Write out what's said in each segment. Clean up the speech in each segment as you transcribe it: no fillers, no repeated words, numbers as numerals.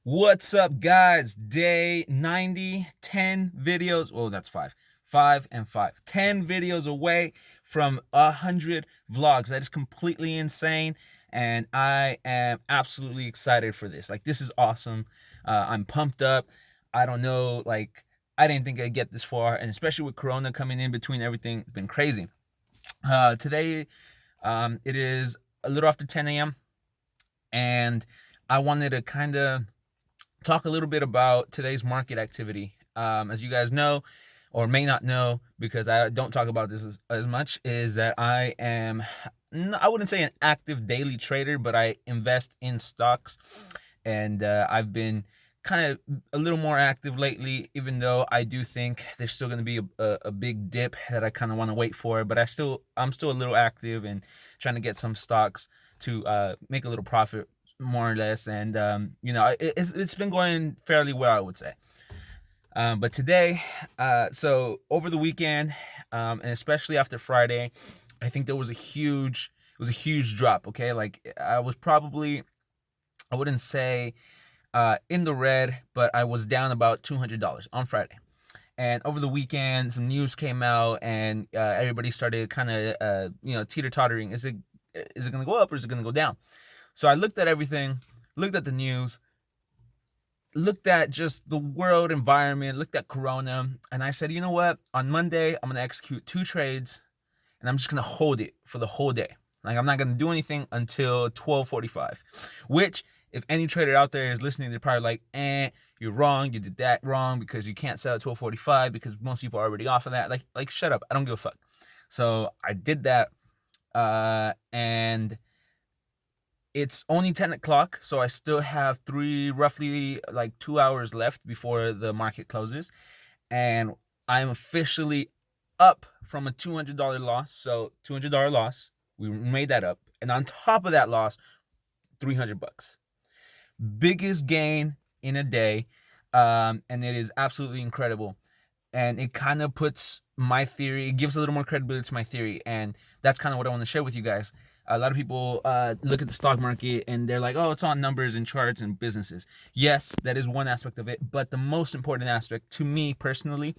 What's up, guys? Day 90, 10 videos. Oh, that's five. Five and five. 10 videos away from 100 vlogs. That is completely insane. And I am absolutely excited for this. Like, this is awesome. I'm pumped up. I don't know. Like, I didn't think I'd get this far. And especially with Corona coming in between everything, it's been crazy. Today, it is a little after 10 a.m. And I wanted to kind of talk a little bit about today's market activity. As you guys know, or may not know, because I don't talk about this as much, is that I am, I wouldn't say an active daily trader, but I invest in stocks. And I've been kind of a little more active lately, even though I do think there's still going to be a big dip that I kind of want to wait for. But I'm still a little active and trying to get some stocks to make a little profit, more or less. And it's been going fairly well, I would say. But today, so over the weekend, and especially after Friday, I think there was a huge drop. Okay, like I was probably, I wouldn't say in the red, but I was down about $200 on Friday. And over the weekend, some news came out, and everybody started kind of teeter tottering. Is it going to go up or is it going to go down? So I looked at everything, looked at the news, looked at just the world environment, looked at Corona, and I said, you know what? On Monday, I'm going to execute two trades, and I'm just going to hold it for the whole day. Like, I'm not going to do anything until 12:45, which, if any trader out there is listening, they're probably like, you're wrong. You did that wrong because you can't sell at 12:45 because most people are already off of that. Like, shut up. I don't give a fuck. So I did that, and it's only 10 o'clock, so I still have roughly like 2 hours left before the market closes. And I'm officially up from a $200 loss. So $200 loss, we made that up. And on top of that loss, 300 bucks. Biggest gain in a day. And it is absolutely incredible. And it kind of puts my theory, it gives a little more credibility to my theory. And that's kind of what I want to share with you guys. A lot of people look at the stock market and they're like, oh, it's on numbers and charts and businesses. Yes, that is one aspect of it. But the most important aspect to me personally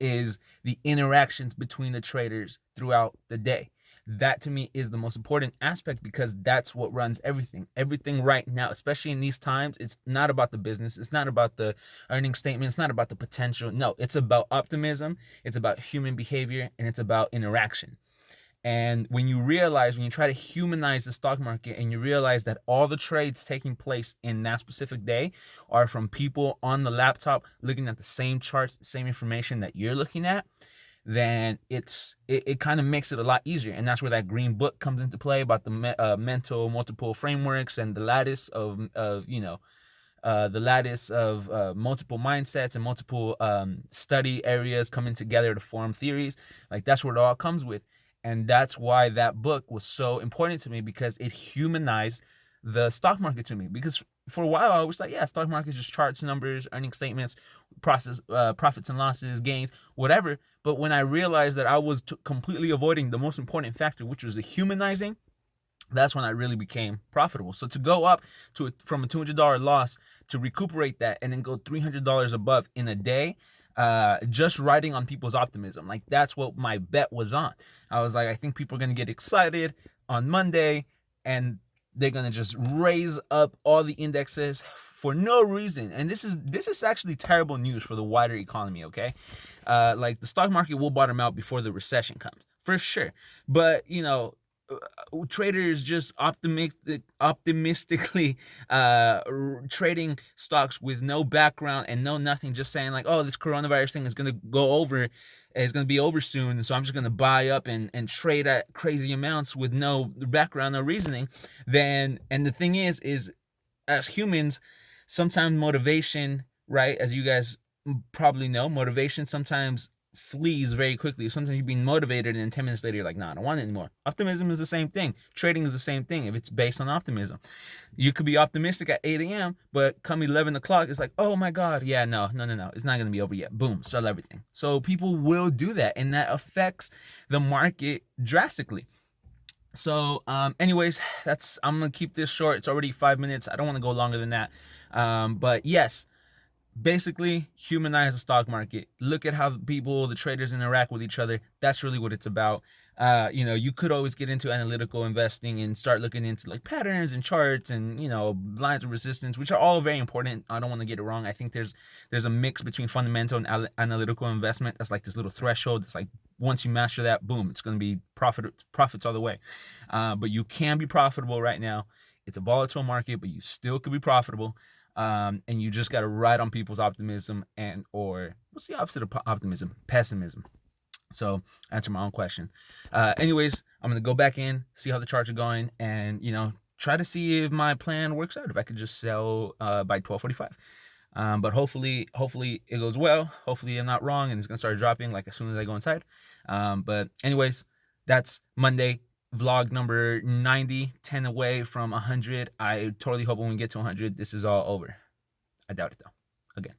is the interactions between the traders throughout the day. That to me is the most important aspect because that's what runs everything. Everything right now, especially in these times, it's not about the business. It's not about the earning statement. It's not about the potential. No, it's about optimism. It's about human behavior, and it's about interaction. And when you try to humanize the stock market and you realize that all the trades taking place in that specific day are from people on the laptop looking at the same charts, the same information that you're looking at, then it kind of makes it a lot easier. And that's where that green book comes into play about the mental multiple frameworks and the lattice of multiple mindsets and multiple study areas coming together to form theories. Like, that's where it all comes with. And that's why that book was so important to me, because it humanized the stock market to me. Because for a while I was like, yeah, stock market is just charts, numbers, earning statements, profits and losses, gains, whatever. But when I realized that I was completely avoiding the most important factor, which was the humanizing, that's when I really became profitable. So to go up from a $200 loss to recuperate that and then go $300 above in a day, just riding on people's optimism. Like, that's what my bet was on. I was like, I think people are going to get excited on Monday and they're going to just raise up all the indexes for no reason. And this is actually terrible news for the wider economy, okay? Like, the stock market will bottom out before the recession comes, for sure. But, traders just optimistically trading stocks with no background and no nothing, just saying like, oh, this coronavirus thing is going to go over, it's going to be over soon, so I'm just going to buy up and trade at crazy amounts with no background, no reasoning. Then, and the thing is as humans, sometimes motivation, right, as you guys probably know, motivation sometimes flees very quickly. Sometimes you're being motivated and then 10 minutes later you're like, nah, I don't want it anymore. Optimism is the same thing. Trading is the same thing if it's based on optimism. You could be optimistic at 8 a.m., but come 11 o'clock, it's like, oh my God, yeah, no. It's not going to be over yet. Boom, sell everything. So people will do that, and that affects the market drastically. So, anyways, I'm gonna keep this short. It's already 5 minutes. I don't want to go longer than that. But yes, basically humanize the stock market. Look at how the traders interact with each other. That's really what it's about. You could always get into analytical investing and start looking into like patterns and charts and lines of resistance, which are all very important. I don't want to get it wrong. I think there's a mix between fundamental and analytical investment. That's like this little threshold. It's like once you master that, boom, it's going to be profits all the way. But you can be profitable right now. It's a volatile market, but you still could be profitable. And you just got to ride on people's optimism or what's the opposite of optimism? Pessimism. So answer my own question. Anyways, I'm going to go back in, see how the charts are going, and, try to see if my plan works out, if I could just sell by 12:45. But hopefully it goes well. Hopefully I'm not wrong and it's going to start dropping like as soon as I go inside. But anyways, that's Monday vlog number 90, 10 away from 100. I totally hope when we get to 100, this is all over. I doubt it though. Again.